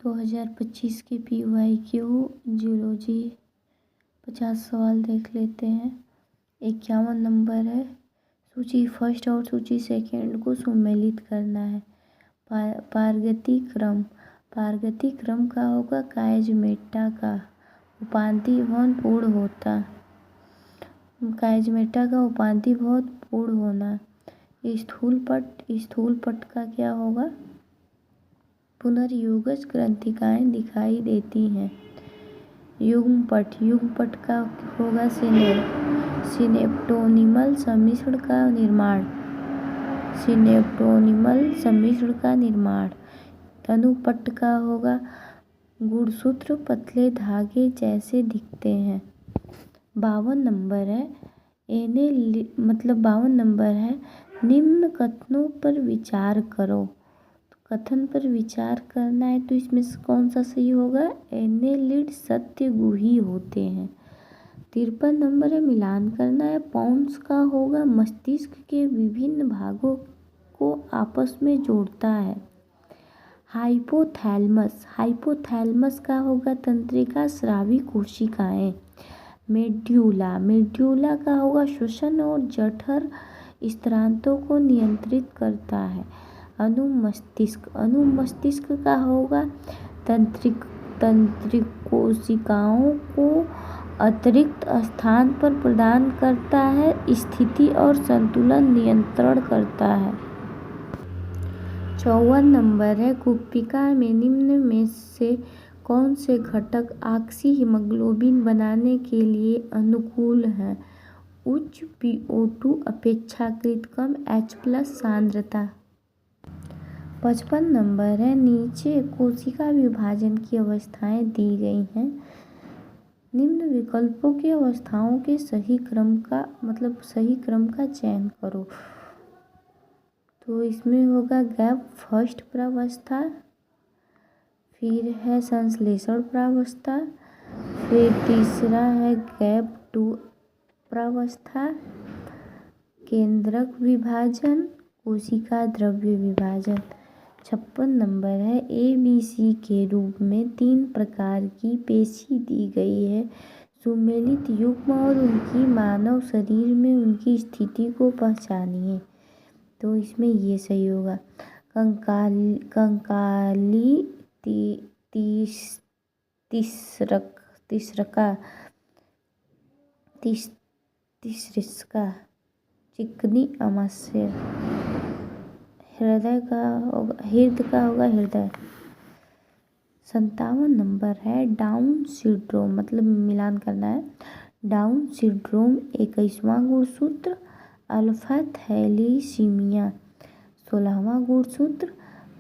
2025 के PYQ geology 50 सवाल देख लेते हैं। 51 नंबर है, सूची फर्स्ट और सूची सेकंड को सम्मिलित करना है। पारगति क्रम का होगा कायजमेटा का उपाधि बहुत पूर्ण होता। कायजमेटा का उपाधि बहुत पूर्ण होना। स्थूल पट का क्या होगा? पुनर्योगज ग्रंथिकाएं दिखाई देती हैं। युग्म पट का होगा सिनेप्टोनिमल सम्मिश्रण का निर्माण। अनुपट का होगा गुणसूत्र पतले धागे जैसे दिखते हैं। 52 नंबर है, 52 नंबर है, निम्न कथनों पर विचार करो। कथन पर विचार करना है तो इसमें से कौन सा सही होगा? एनेलिड सत्यगुही होते हैं। 53 नंबर है, मिलान करना है। पॉन्स का होगा मस्तिष्क के विभिन्न भागों को आपस में जोड़ता है। हाइपोथैलेमस का होगा तंत्रिका स्रावी कोशिकाएं। मेड्यूला का होगा श्वसन और जठर स्त्रांतों को नियंत्रित करता है। अनुमस्तिष्क का होगा तंत्रिकोशिकाओं को अतिरिक्त स्थान पर प्रदान करता है, स्थिति और संतुलन नियंत्रण करता है। 54 नंबर है, कुप्पिका में निम्न में से कौन से घटक ऑक्सी हीमोग्लोबिन बनाने के लिए अनुकूल हैं? उच्च PO2 अपेक्षाकृत कम H+ सांद्रता। 55 नंबर है, नीचे कोशिका विभाजन की अवस्थाएं दी गई हैं। निम्न विकल्पों की अवस्थाओं के सही क्रम का चयन करो। तो इसमें होगा गैप फर्स्ट प्रावस्था, फिर है संश्लेषण प्रावस्था, फिर तीसरा है गैप 2 प्रावस्था, केंद्रक विभाजन, कोशिका द्रव्य विभाजन। 56 नंबर है, ABC के रूप में 3 प्रकार की पेशी दी गई है। सुमेलित युग्म और उनकी मानव शरीर में उनकी स्थिति को पहचानिए। तो इसमें ये सही होगा। कंकाली तीसरिस्का, चिकनी अमाशय। हृदय का होगा। 57 नंबर है, डाउन सिंड्रोम मिलान करना है। डाउन सिंड्रोम 21वां गुणसूत्र, अल्फा थैलीसीमिया 16वां गुणसूत्र,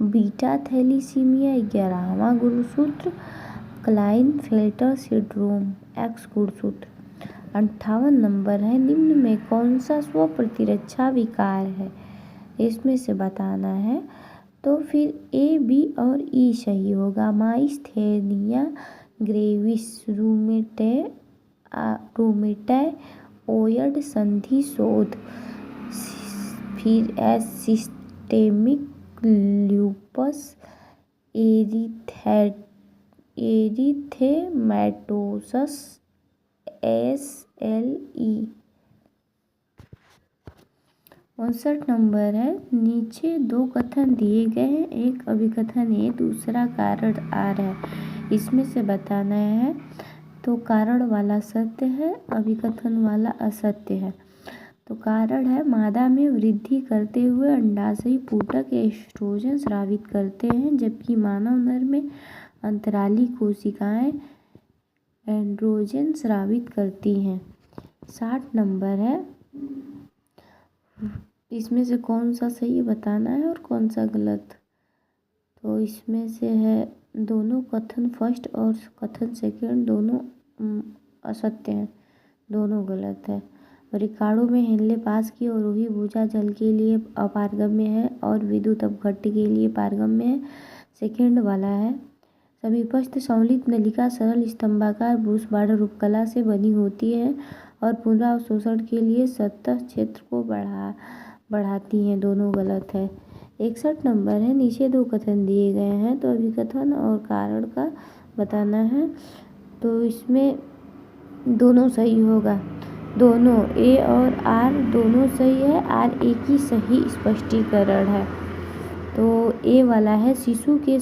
बीटा थैलीसीमिया 11वां गुणसूत्र, क्लाइनफेल्टर सिंड्रोम X गुणसूत्र। 58 नंबर है, निम्न में कौन सा स्व प्रतिरक्षा विकार है? इसमें से बताना है। तो फिर A, B और E सही होगा। माइस्थेनिया ग्रेविस, रूमेटॉयड संधि शोथ, फिर सिस्टेमिक ल्यूपस एरिथेमेटोसस SLE। 59 नंबर है, नीचे 2 कथन दिए गए हैं, एक अभिकथन है, दूसरा कारण आर है। इसमें से बताना है। तो कारण वाला सत्य है, अभिकथन वाला असत्य है। तो कारण है, मादा में वृद्धि करते हुए अंडाशयी ऊतक एस्ट्रोजन स्रावित करते हैं, जबकि मानव नर में अंतराली कोशिकाएं एंड्रोजन स्रावित करती हैं। 60 नंबर है, इसमें से कौन सा सही बताना है और कौन सा गलत। तो इसमें से है दोनों कथन फर्स्ट और कथन सेकंड दोनों असत्य हैं, दोनों गलत है। रिकार्डो में हेनले पास की अवरोही भुजा जल के लिए अपारगम्य है और विद्युत अपघट्य के लिए पारगम्य है। सेकंड वाला है, समीपस्थ संवलित नलिका सरल स्तंभाकार ब्रूस बॉर्डर उपकला से बनी होती है और पुनरावशोषण के लिए सतह क्षेत्र को बढ़ाती हैं, दोनों गलत है। 61 नंबर है, नीचे 2 कथन दिए गए हैं तो अभिकथन और कारण का बताना है। तो इसमें दोनों सही होगा, दोनों ए और आर दोनों सही है। आर एक ही सही स्पष्टीकरण है। तो ए वाला है शिशु के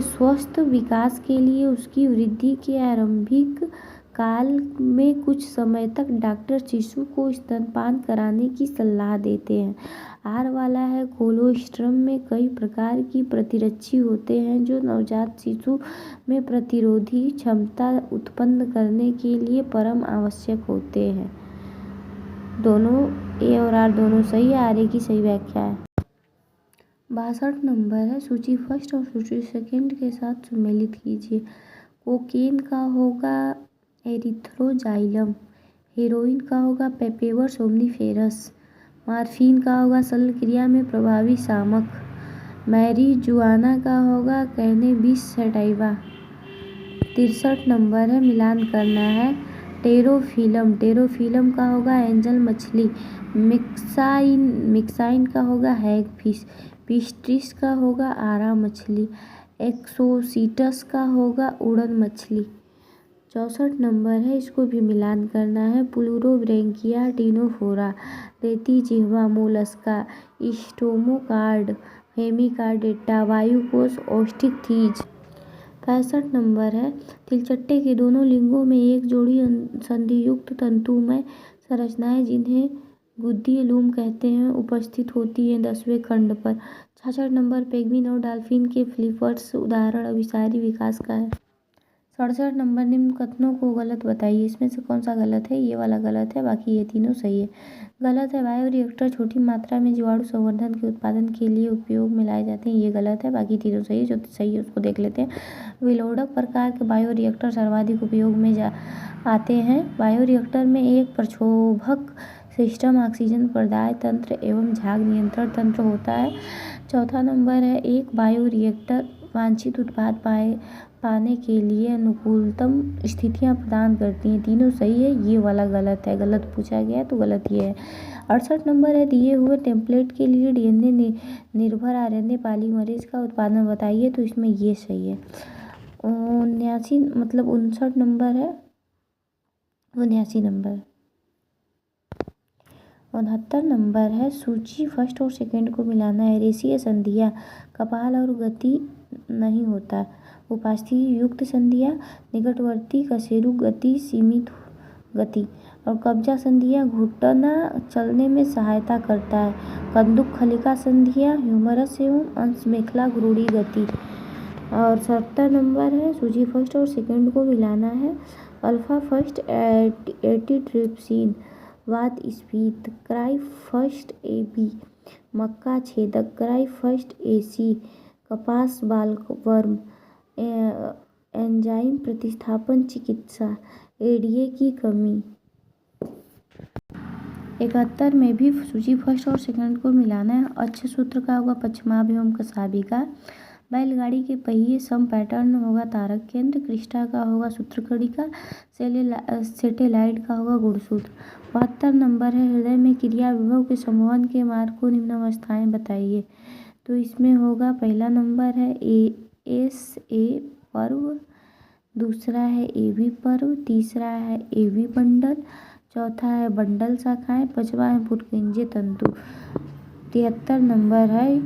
स्वस्थ विकास के लिए उसकी वृद्धि के आरंभिक काल में कुछ समय तक डॉक्टर शिशु को स्तनपान कराने की सलाह देते हैं। आर वाला है कोलोस्ट्रम में कई प्रकार की प्रतिरक्षी होते हैं जो नवजात शिशु में प्रतिरोधी क्षमता उत्पन्न करने के लिए परम आवश्यक होते हैं। दोनों ए और आर दोनों सही है, आर ए की सही व्याख्या है। 62 नंबर है, सूची फर्स्ट और सूची सेकंड के साथ सम्मिलित कीजिए। कोकेन का होगा एरिथ्रोजाइलम, हेरोइन का होगा पेपेवर सोम्निफेरस, मॉर्फिन का होगा शल्य क्रिया में प्रभावी शामक, मैरीजुआना का होगा कैनेबिस सैटिवा। 63 नंबर है, मिलान करना है। टेरोफिलम का होगा एंजल मछली, मिक्साइन का होगा हैगफिश, पिस्टिस का होगा आरा मछली, एक्सोसिटस का होगा उड़न मछली। 64 नंबर है, इसको भी मिलान करना है। प्लूरोब्रैंकिया टिनोफोरा, रेती जिह्वा मोलस्का, स्टोमोकार्ड, हेमिकार्डेटा, वायुकोष ओस्टिकथीज। 65 नंबर है, तिलचट्टे के दोनों लिंगों में एक जोड़ी संधियुक्त तंतुमय संरचनाएं जिन्हें गुद्दी-लूम कहते हैं उपस्थित होती हैं 10वें खंड पर। 66 नंबर, पेंगुइन और डॉल्फिन के फ्लिपर्स उदाहरण अभिसारी विकास का है। 67 नंबर, निम्न कथनों को गलत बताइए, इसमें से कौन सा गलत है। ये वाला गलत है, बाकी ये तीनों सही है। गलत है, बायोरिएक्टर छोटी मात्रा में जीवाणु संवर्धन के उत्पादन के लिए उपयोग में लाए जाते हैं, ये गलत है। बाकी तीनों सही है, जो सही है उसको देख लेते हैं। विलोडक प्रकार के बायोरिएक्टर सर्वाधिक उपयोग में आते हैं। बायोरिएक्टर में एक प्रक्षोभक सिस्टम, ऑक्सीजन प्रदाय तंत्र एवं झाग नियंत्रण तंत्र होता है। चौथा नंबर है, एक बायोरिएक्टर वांछित उत्पाद पाने के लिए अनुकूलतम स्थितियां प्रदान करती हैं, तीनों सही है। ये वाला गलत है, गलत पूछा गया है तो गलत ये है। 68 नंबर है, दिए हुए टेम्पलेट के लिए डीएनए निर्भर आरएनए पॉलीमरेज का उत्पादन बताइए, तो इसमें ये सही है। 59 नंबर है, 79 नंबर। 69 नंबर है, सूची फर्स्ट और सेकंड को मिलाना है। रेशीय संधियाँ कपाल और गति नहीं होता, उपस्थिति युक्त संधियाँ निकटवर्ती कशेरुक गति सीमित गति, और कब्जा संधियाँ घुटना चलने में सहायता करता है। कंदुक खलिका संधियाँ ह्यूमरस एवं अंश मेखला गुरूड़ी गति। और 70 नंबर है, सूची फर्स्ट और सेकंड को मिलाना है। अल्फा फर्स्ट एंटीट्रिप्सिन वात स्फीत, क्राई फर्स्ट एबी मक्का छेदक, क्राई फर्स्ट एसी कपास बालवर्म, एंजाइम प्रतिस्थापन चिकित्सा, एडीए की कमी। 71 में भी सूची फर्स्ट और सेकंड को मिलाना है। अच्छे सूत्र का होगा पश्चिमाभ एवं कसाबिका, बैलगाड़ी के पहिए सम पैटर्न होगा तारक केंद्र, क्रिस्टा का होगा सूत्रकड़ी का, सेटेलाइट का होगा गुणसूत्र। 72 नंबर है, हृदय में क्रिया विभव के संवहन के मार्ग को निम्न अवस्थाएं बताइए, तो इसमें होगा पहला नंबर है ए पर्व, दूसरा है एवी पर्व, तीसरा है एवी बंडल, चौथा है बंडल शाखाएं, पांचवा है पुरकिंजे तंतु। 73 नंबर है,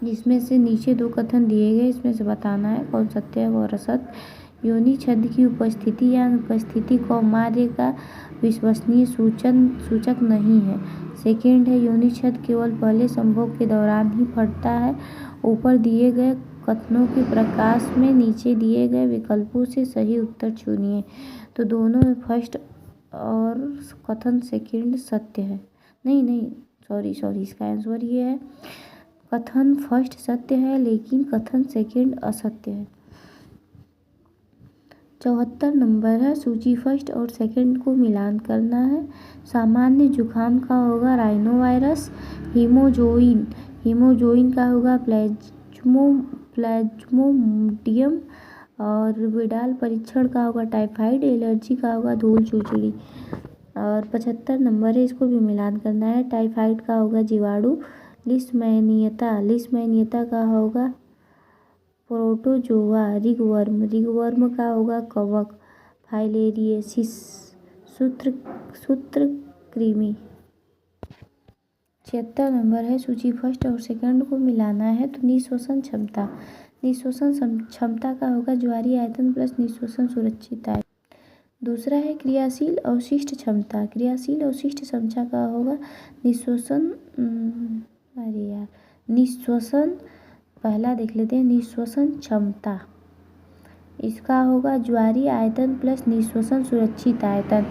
जिसमें से नीचे 2 कथन दिए गए, इसमें से बताना है कौन सत्य है और असत्य। योनि छद्म की उपस्थिति या अनुपस्थिति कौमार्य का विश्वसनीय सूचक नहीं है। सेकेंड है, योनि छद्म केवल पहले संभोग के दौरान ही फटता है। ऊपर दिए गए कथनों के प्रकाश में नीचे दिए गए विकल्पों से सही उत्तर चुनिए, तो दोनों में फर्स्ट और कथन सेकेंड सत्य है। नहीं सॉरी, इसका आंसर ये है, कथन फर्स्ट सत्य है लेकिन कथन सेकेंड असत्य है। 74 नंबर है, सूची फर्स्ट और सेकंड को मिलान करना है। सामान्य जुखाम का होगा राइनोवायरस, हीमोजोइन का होगा प्लाज्मोडियम, और विडाल परीक्षण का होगा टाइफाइड, एलर्जी का होगा धूल चूचड़ी। और 75 नंबर है, इसको भी मिलान करना है। टाइफाइड का होगा जीवाणु, लिस्मैनियता का होगा प्रोटोजोआ। रिगवर्म का होगा कवक। फाइलेरियसिस सूत्रकृमि। 76 नंबर है, सूची फर्स्ट और सेकंड को मिलाना है तो निःश्वसन क्षमता का होगा ज्वारीय आयतन प्लस निःश्वसन सुरक्षित आयतन। दूसरा है क्रियाशील अवशिष्ट क्षमता का होगा निःश्वसन पहला देख लेते हैं, निःश्वसन क्षमता इसका होगा ज्वारीय आयतन प्लस निःश्वसन सुरक्षित आयतन।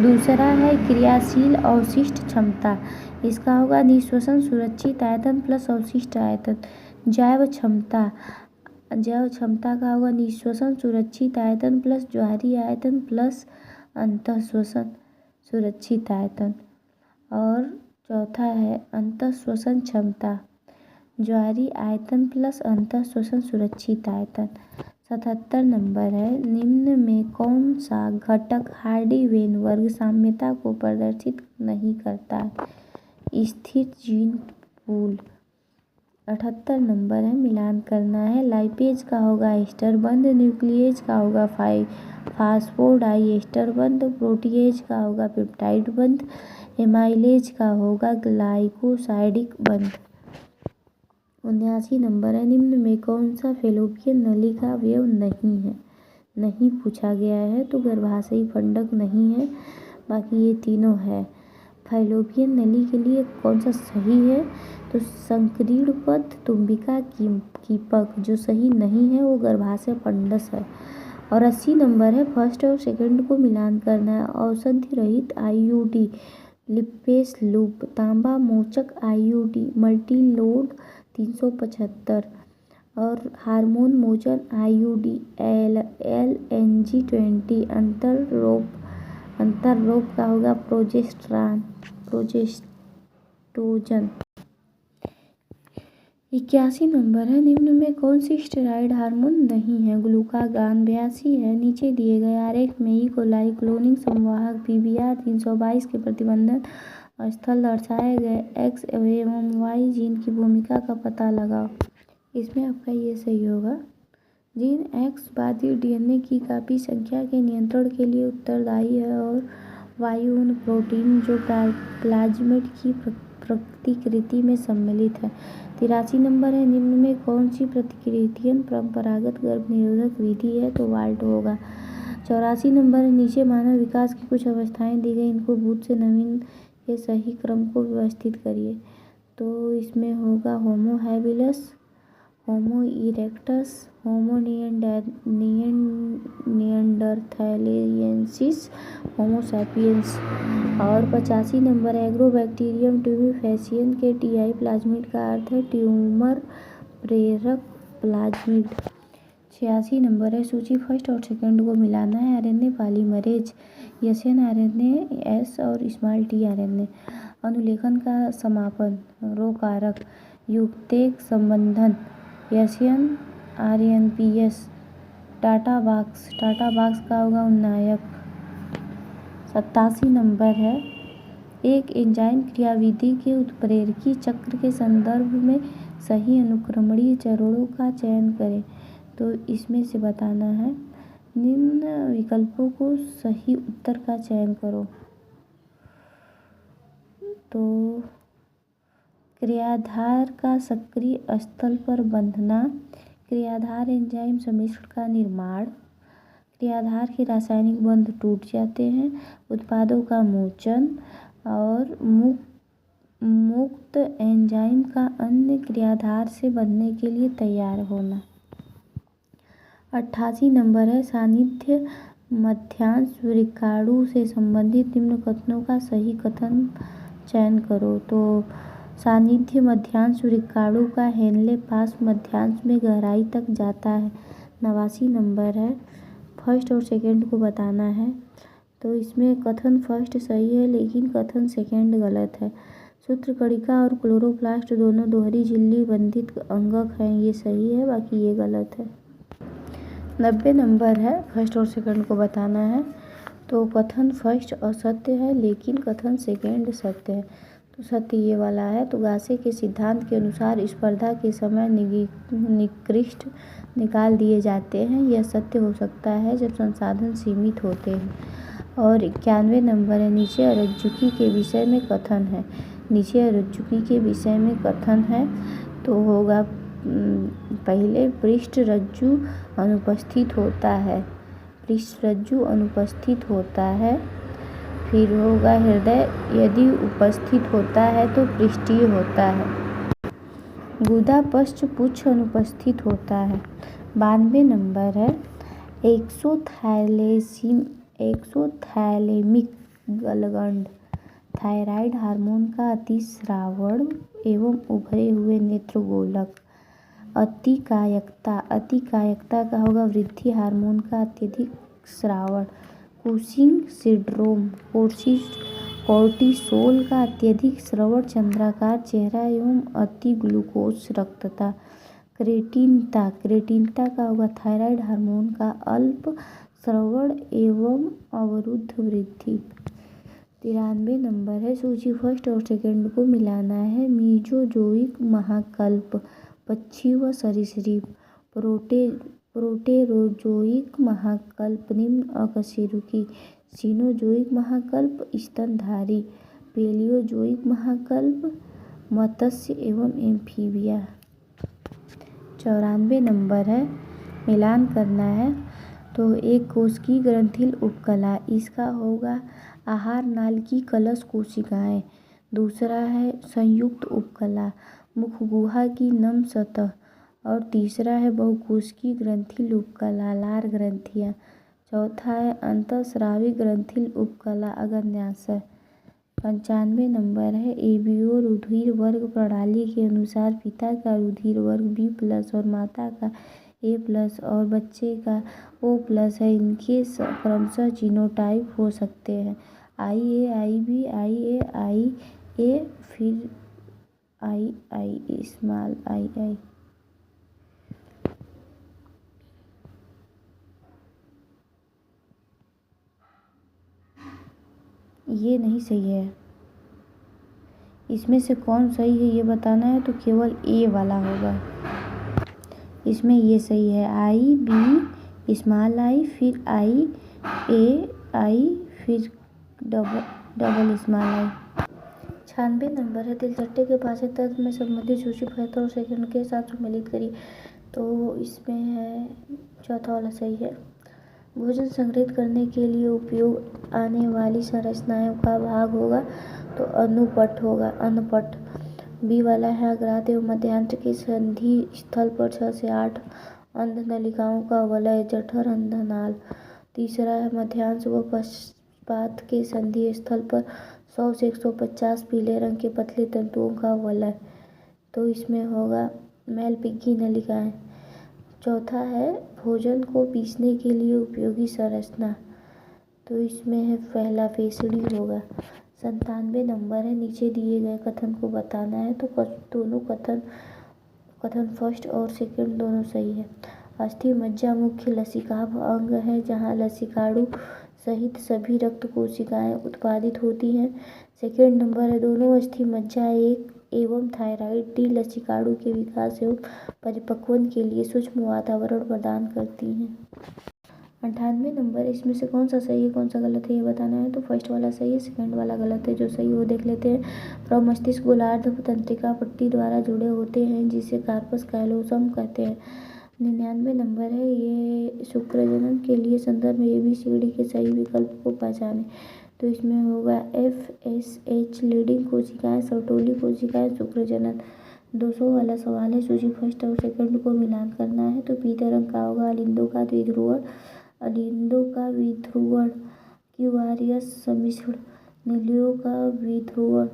दूसरा है क्रियाशील अवशिष्ट क्षमता, इसका होगा निःश्वसन सुरक्षित आयतन प्लस अवशिष्ट आयतन। जैव क्षमता का होगा निःश्वसन सुरक्षित आयतन प्लस ज्वारीय आयतन प्लस अंतःश्वसन सुरक्षित आयतन। और चौथा है अंतःश्वसन क्षमता, ज्वारीय आयतन प्लस अंतःश्वसन सुरक्षित आयतन। 77 नंबर है, निम्न में कौन सा घटक हार्डी वेन वर्ग साम्यता को प्रदर्शित नहीं करता है? स्थिर जीन पूल। 78 नंबर है, मिलान करना है। लाइपेज का होगा एस्टर बंध, न्यूक्लिएज का होगा फास्फोडाइएस्टर बंध, प्रोटीएज का होगा पेप्टाइड बंध, एमाइलेज का होगा ग्लाइकोसाइडिक बंध। 79 नंबर है, निम्न में कौन सा फैलोपियन नली का अवयव नहीं पूछा गया है तो गर्भाशयी फंडक नहीं है, बाकी ये तीनों है। फैलोपियन नली के लिए कौन सा सही है तो संकीर्णबद्ध तुम्बिका कीपक, जो सही नहीं है वो गर्भाशय फंडस है। और 80 नंबर है, फर्स्ट और सेकंड को मिलान करना है। औषधि रहित आईयूडी लिपेस लूप, तांबा मोचक आईयूडी मल्टीलोड 375 और हार्मोन मोचन आईयूडी LNG20 अंतररोग का होगा प्रोजेस्टोजन। 81 नंबर है, निम्न में कौन सी स्टेरॉयड हार्मोन नहीं है? ग्लूकागान। 82 है, नीचे दिए गए आरेख में ई कोलाई क्लोनिंग संवाहक PBR 322 के प्रतिबंधन स्थल दर्शाए गए X एवं Y जीन की भूमिका का पता लगाओ। इसमें आपका ये सही होगा। जीन X बाधित DNA की कापी संख्या के नियंत्रण के लिए उत्तरदायी है और Y उन प्रोटीन जो प्लाज्मिड की प्रतिकृति में सम्मिलित है। 83 नंबर है, निम्न में कौन सी प्रतिकृतियन परंपरागत गर्भ निरोधक विधि है तो वाल्ट होगा। 84 नंबर है, नीचे मानव विकास की कुछ अवस्थाएं दी गई, इनको भूत से नवीन के सही क्रम को व्यवस्थित करिए। तो इसमें होगा होमो हैबिलस, होमो इरेक्टस, होमो निएंडरथैलियंसिस, होमो सैपियंस। और 85 नंबर एग्रोबैक्टीरियम ट्यूबिफेसियन के TI प्लाज्मिड का अर्थ है ट्यूमर प्रेरक प्लाज्मिड। 86 नंबर है, सूची फर्स्ट और सेकंड को मिलाना है। RNA पॉलीमरेज, यशन RNA और स्मॉल t RNA। अनुलेखन का समापन, रो कारक, युग्मक संबंधन, यशन RNPS, टाटा बॉक्स का होगा उन्नायक। 87 नंबर है, एक एंजाइम क्रियाविधि के उत्प्रेरकी चक्र के संदर्भ में सही अनुक्रमणीय चरणों का चयन करें। तो इसमें से बताना है, निम्न विकल्पों को सही उत्तर का चयन करो। तो क्रियाधार का सक्रिय स्थल पर बंधना, क्रियाधार एंजाइम सम्मिश्रण का निर्माण, क्रियाधार के रासायनिक बंध टूट जाते हैं, उत्पादों का मोचन और मुक्त एंजाइम का अन्य क्रियाधार से बंधने के लिए तैयार होना। 88 नंबर है, सानिध्य मध्यांश वृक्काणु से संबंधित निम्न कथनों का सही कथन चयन करो। तो सानिध्य मध्यांश वृक्काणु का हेनले पास मध्यांश में गहराई तक जाता है। 89 नंबर है, फर्स्ट और सेकंड को बताना है। तो इसमें कथन फर्स्ट सही है लेकिन कथन सेकंड गलत है। सूत्रकणिका और क्लोरोप्लास्ट दोनों दोहरी झिल्ली बंधित अंगक हैं, ये सही है, बाकी ये गलत है। 90 नंबर है, फर्स्ट और सेकंड को बताना है। तो कथन फर्स्ट असत्य है लेकिन कथन सेकंड सत्य है। तो सत्य ये वाला है। तो गासे के सिद्धांत के अनुसार स्पर्धा के समय निकृष्ट निकाल दिए जाते हैं। यह सत्य हो सकता है जब संसाधन सीमित होते हैं। और 91 नंबर है, नीचे अरज्जुकी के विषय में कथन है। नीचे अरज्जुकी के विषय में कथन है तो होगा पहले पृष्ठ रज्जु अनुपस्थित होता है, पृष्ठ रज्जु अनुपस्थित होता है। फिर होगा हृदय यदि उपस्थित होता है तो पृष्ठीय होता है। गुदा पश्च पुच्छ अनुपस्थित होता है। 92 नंबर है, एक्सोथैलेमिक गलगंड थायराइड हार्मोन का अतिस्रावण एवं उभरे हुए नेत्रगोलक। अतिकायकता का होगा वृद्धि हार्मोन का अत्यधिक स्रावण। कुशिंग सिंड्रोम कोर्टिसोल का अत्यधिक स्रावण, चंद्राकार चेहरा एवं अति ग्लूकोज रक्तता। क्रेटिनता का होगा थायराइड हार्मोन का अल्प स्रावण एवं अवरुद्ध वृद्धि। 93 नंबर है, सूची फर्स्ट और सेकंड को मिलाना है। मीजोजोइक महाकल्प पक्षी व सरीसृप। प्रोटेरोजोइक महाकल्प निम्न अकशेरुकी। सीनोजोइक महाकल्प स्तनधारी। पेलियोजोइक महाकल्प मत्स्य एवं एम्फीबिया। 94 नंबर है, मिलान करना है। तो एक कोशिकीय ग्रंथिल उपकला, इसका होगा आहार नाल की कलश कोशिकाएं। दूसरा है संयुक्त उपकला, मुख गुहा की नम सतह। और तीसरा है बहुकोशिकीय ग्रंथिल उपकला, लार ग्रंथियां। चौथा है अंतःस्रावी ग्रंथिल उपकला, अग्न्याशय। 95 नंबर है, एबीओ रुधिर वर्ग प्रणाली के अनुसार पिता का रुधिर वर्ग B+ और माता का A+ और बच्चे का O+ है। इनके क्रमशः जीनोटाइप हो सकते हैं IA, IB, IA फिर II, स्मॉल II। ये नहीं सही है, इसमें से कौन सही है ये बताना है तो केवल A वाला होगा। इसमें ये सही है IB, स्मॉल I फिर IA फिर डबल स्मॉल I। 96 नंबर है, तिलचट्टे के पाचन तंत्र में संबंधित सूची फर्स्ट और सेकंड के साथ सम्मिलित करिए। तो इसमें है चौथा वाला सही है। भोजन संग्रहित करने के लिए उपयोग आने वाली संरचनाओं का भाग होगा तो अनुपट होगा, अन्नपट। बी वाला है, अग्रात एवं मध्यांत्र के संधि स्थल पर 6 से 8 अंध नलिकाओं का वलय, जठर अंधनाल। तीसरा है मध्यांश व पश्चात के संधि स्थल पर 100 से 150 पीले रंग के पतले तंतुओं का वलय। तो इसमें होगा मैलपिग्गी नलिकाएं। चौथा है भोजन को पीसने के लिए उपयोगी संरचना, तो इसमें है पहला फेसड़ी होगा। 97 नंबर है, नीचे दिए गए कथन को बताना है। तो दोनों कथन फर्स्ट और सेकंड दोनों सही है। अस्थि मज्जा मुख्य लसिकाभ अंग है जहाँ लसिकाणु सहित सभी रक्त कोशिकाएं उत्पादित होती हैं। सेकंड नंबर है, दोनों अस्थि मज्जा एवं थायराइड डी लसिकाणु के विकास एवं परिपक्वन के लिए सूक्ष्म वातावरण प्रदान करती हैं। 98 नंबर, इसमें से कौन सा सही है कौन सा गलत है ये बताना है। तो फर्स्ट वाला सही है, सेकंड वाला गलत है। जो सही है वो देख लेते हैं। प्रमस्तिष्क गोलार्ध तंत्रिका पट्टी द्वारा जुड़े होते हैं जिसे कार्पस कैलोसम कहते हैं। 99 नंबर है, ये शुक्रजनन के लिए संदर्भ में ABCD के सही विकल्प को पहचाने। तो इसमें होगा FSH लीडिंग कोशिकाएं, सर्टोली कोशिकाएं, शुक्रजनन। 200 वाला सवाल है, सूची फर्स्ट और सेकंड को मिलान करना है। तो पीले रंग का होगा अलिंदों का विध्रुवण, क्यूआरियस सम्मिश्रण, नीलियों का विध्रुवण,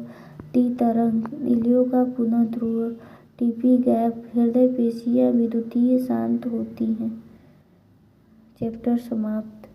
टी तरंग, नीलियों का पुनः ध्रुवण, टीपी गैप। हृदय पेशियां विद्युतीय शांत होती हैं। चैप्टर समाप्त।